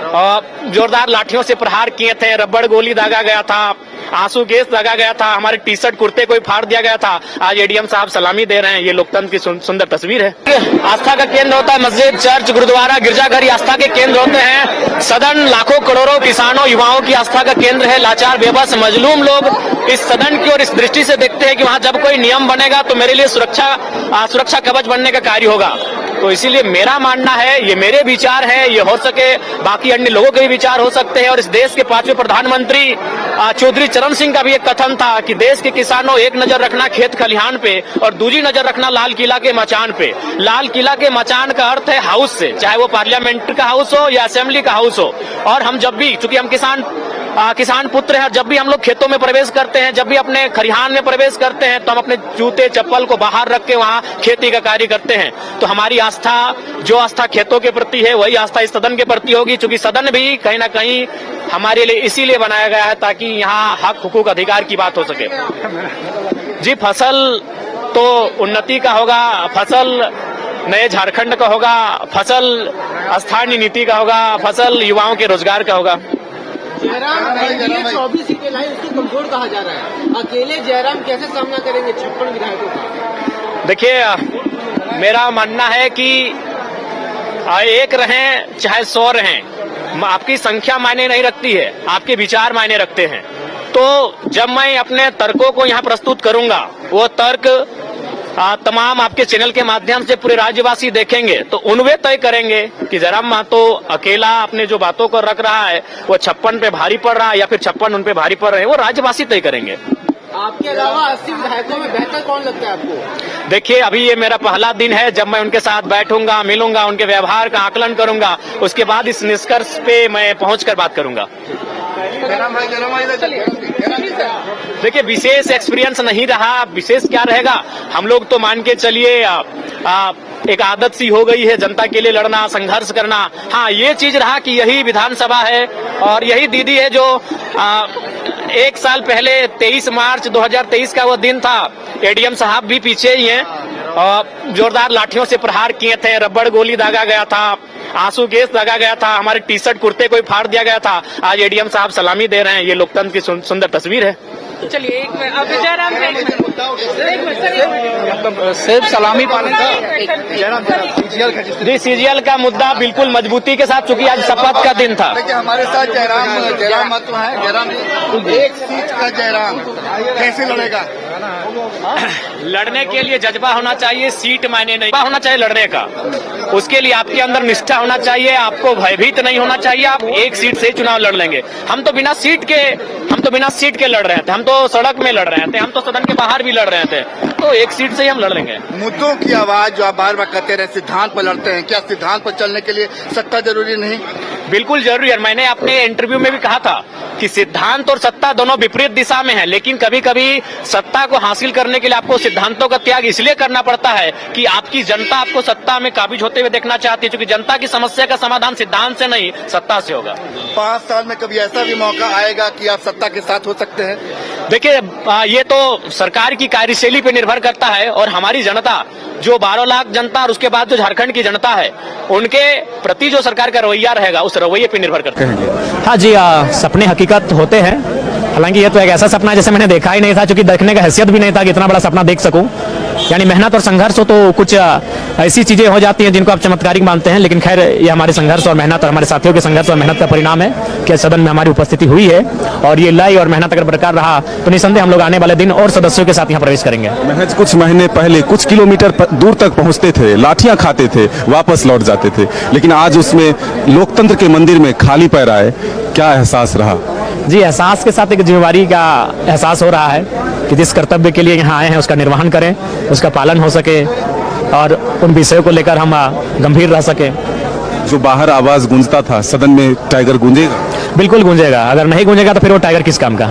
जोरदार लाठियों से प्रहार किए थे, रबड़ गोली दागा गया था, आंसू गैस दागा गया था, हमारे टी शर्ट कुर्ते को फाड़ दिया गया था। आज एडीएम साहब सलामी दे रहे हैं। ये लोकतंत्र की सुंदर तस्वीर है। आस्था का केंद्र होता है मस्जिद, चर्च, गुरुद्वारा, गिरजाघर, ये आस्था के केंद्र होते हैं। सदन लाखों करोड़ों किसानों युवाओं की आस्था का केंद्र है। लाचार बेबस मजलूम लोग इस सदन की ओर इस दृष्टि से देखते हैं कि वहां जब कोई नियम बनेगा तो मेरे लिए सुरक्षा कवच बनने का कार्य होगा। तो इसीलिए मेरा मानना है, ये मेरे विचार है, ये हो सके बाकी अन्य लोगों के भी विचार हो सकते हैं। और इस देश के 5वें प्रधानमंत्री चौधरी चरण सिंह का भी एक कथन था कि देश के किसानों एक नजर रखना खेत खलिहान पे और दूसरी नजर रखना लाल किला के मचान पे। लाल किला के मचान का अर्थ है हाउस से, चाहे वो पार्लियामेंट का हाउस हो या असेंबली का हाउस हो। और हम जब भी, चूंकि हम किसान पुत्र हैं, जब भी हम लोग खेतों में प्रवेश करते हैं, जब भी अपने खलिहान में प्रवेश करते हैं, तो हम अपने जूते चप्पल को बाहर रख के वहां खेती का कार्य करते हैं। तो हमारी आस्था, जो आस्था खेतों के प्रति है, वही आस्था इस सदन के प्रति होगी। चूंकि सदन भी कहीं ना कहीं हमारे लिए इसीलिए बनाया गया है ताकि यहाँ हक हुकूक अधिकार की बात हो सके। जी, फसल तो उन्नति का होगा, फसल नए झारखंड का होगा, फसल स्थानीय नीति का होगा, फसल युवाओं के रोजगार का होगा। जयराम 24 सीटें लाई, उसको कमजोर कहा जा रहा है। अकेले जयराम कैसे सामना करेंगे 56 विधायकों का? देखिए, मेरा मानना है कि एक रहें चाहे 100 रहें, आपकी संख्या मायने नहीं रखती है, आपके विचार मायने रखते हैं। तो जब मैं अपने तर्कों को यहाँ प्रस्तुत करूंगा, वो तर्क तमाम आपके चैनल के माध्यम से पूरे राज्यवासी देखेंगे, तो उनवे तय करेंगे कि जयराम महतो अकेला अपने जो बातों को रख रहा है वो 56 पे भारी पड़ रहा है या फिर 56 उन पे भारी पड़ रहे हैं, वो राज्यवासी तय करेंगे। आपके अलावा 80 विधायकों में बेहतर कौन लगता है आपको? देखिए, अभी ये मेरा पहला दिन है। जब मैं उनके साथ बैठूंगा, मिलूंगा, उनके व्यवहार का आकलन करूंगा, उसके बाद इस निष्कर्ष पे मैं पहुंचकर बात करूंगा। देखिए, विशेष एक्सपीरियंस नहीं रहा, विशेष क्या रहेगा, हम लोग तो मान के चलिए एक आदत सी हो गई है जनता के लिए लड़ना, संघर्ष करना। हाँ, ये चीज रहा कि यही विधानसभा है और यही दीदी है जो 1 साल पहले 23 मार्च 2023 का वो दिन था, एडीएम साहब भी पीछे ही हैं, और जोरदार लाठियों से प्रहार किए थे, रबड़ गोली दागा गया था, आंसू गैस दागा गया था, हमारे टी शर्ट कुर्ते को फाड़ दिया गया था। आज एडीएम साहब सलामी दे रहे हैं। ये लोकतंत्र की सुंदर तस्वीर है। चलिए, एक मिनट, अब जयराम सिर्फ सलामी पाने जी, सीजीएल का मुद्दा बिल्कुल मजबूती के साथ, चूंकि आज शपथ का दिन था। देखिए, हमारे साथ जयराम महतो है। जयराम, एक सीट का जयराम कैसे लड़ेगा? लड़ने के लिए जज्बा होना चाहिए, सीट मायने नहीं होना चाहिए लड़ने का। उसके लिए आपके अंदर निष्ठा होना चाहिए, आपको भयभीत नहीं होना चाहिए। आप एक सीट से चुनाव लड़ लेंगे। हम तो बिना सीट के लड़ रहे थे, हम तो सड़क में लड़ रहे थे, हम तो सदन के बाहर भी लड़ रहे थे, तो एक सीट से ही हम लड़ लेंगे। मुद्दों की आवाज जो आप बार बार कहते रहे, सिद्धांत पर लड़ते हैं, क्या सिद्धांत पर चलने के लिए सत्ता जरूरी नहीं? बिल्कुल जरूरी है। मैंने अपने इंटरव्यू में भी कहा था कि सिद्धांत और सत्ता दोनों विपरीत दिशा में है, लेकिन कभी कभी सत्ता को हासिल करने के लिए आपको सिद्धांतों का त्याग इसलिए करना पड़ता है कि आपकी जनता आपको सत्ता में काबिज होते हुए देखना चाहती है, क्योंकि जनता की समस्या का समाधान सिद्धांत से नहीं, सत्ता से होगा। 5 साल में कभी ऐसा भी मौका आएगा कि आप सत्ता के साथ हो सकते हैं? देखिए, ये तो सरकार की कार्यशैली पे निर्भर करता है, और हमारी जनता जो 12 लाख जनता और उसके बाद जो झारखंड की जनता है, उनके प्रति जो सरकार का रवैया रहेगा, उस रवैये पे निर्भर करता है। हाँ जी, सपने हकीकत होते हैं। हालांकि ये तो एक ऐसा सपना जैसे मैंने देखा ही नहीं था, क्योंकि देखने का हैसियत भी नहीं था कि इतना बड़ा सपना देख सकूं। यानी मेहनत और संघर्ष हो तो कुछ ऐसी चीजें हो जाती हैं जिनको आप चमत्कारिक मानते हैं, लेकिन खैर ये हमारे संघर्ष और मेहनत और हमारे साथियों के संघर्ष और मेहनत का परिणाम है कि सदन में हमारी उपस्थिति हुई है। और ये लय और मेहनत अगर बरकरार रहा तो निसंदेह हम लोग आने वाले दिन और सदस्यों के साथ यहाँ प्रवेश करेंगे। महज कुछ महीने पहले कुछ किलोमीटर दूर तक पहुंचते थे, लाठियां खाते थे, वापस लौट जाते थे, लेकिन आज उसमें लोकतंत्र के मंदिर में खाली पैर आए। क्या एहसास रहा? जी, एहसास के साथ एक जिम्मेवारी का एहसास हो रहा है कि जिस कर्तव्य के लिए यहाँ आए हैं उसका निर्वहन करें, उसका पालन हो सके और उन विषयों को लेकर हम गंभीर रह सके। जो बाहर आवाज गूंजता था, सदन में टाइगर गूंजेगा? बिल्कुल गूंजेगा। अगर नहीं गूंजेगा तो फिर वो टाइगर किस काम का?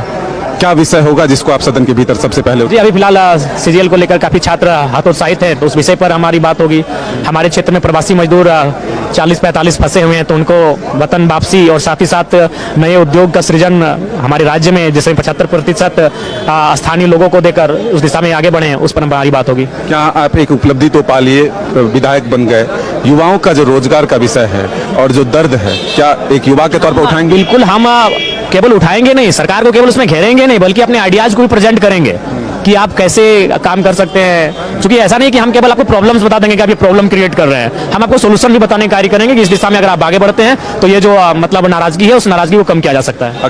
क्या विषय होगा जिसको आप सदन के भीतर सबसे पहले जी अभी फिलहाल सीजीएल को लेकर काफी छात्र हतोत्साहित हैं, तो उस विषय पर हमारी बात होगी। हमारे क्षेत्र में प्रवासी मजदूर 40-45 फंसे हुए हैं, तो उनको वतन वापसी और साथ ही साथ नए उद्योग का सृजन हमारे राज्य में, जिसमें 75% स्थानीय लोगों को देकर उस दिशा में आगे बढ़े, उस पर हमारी बात होगी। क्या आप एक उपलब्धि तो पा लिए, विधायक बन गए, युवाओं का जो रोजगार का विषय है और जो दर्द है, क्या एक युवा के तौर पर उठाएंगे? बिल्कुल, हम केवल उठाएंगे नहीं, सरकार को केवल उसमें घेरेंगे नहीं, बल्कि अपने आइडियाज को भी प्रेजेंट करेंगे कि आप कैसे काम कर सकते हैं। क्योंकि ऐसा नहीं कि हम केवल आपको प्रॉब्लम्स बता देंगे कि आप ये प्रॉब्लम क्रिएट कर रहे हैं, हम आपको सोल्यूशन भी बताने का कार्य करेंगे कि इस दिशा में अगर आप आगे बढ़ते हैं तो ये जो मतलब नाराजगी है, उस नाराजगी को कम किया जा सकता है।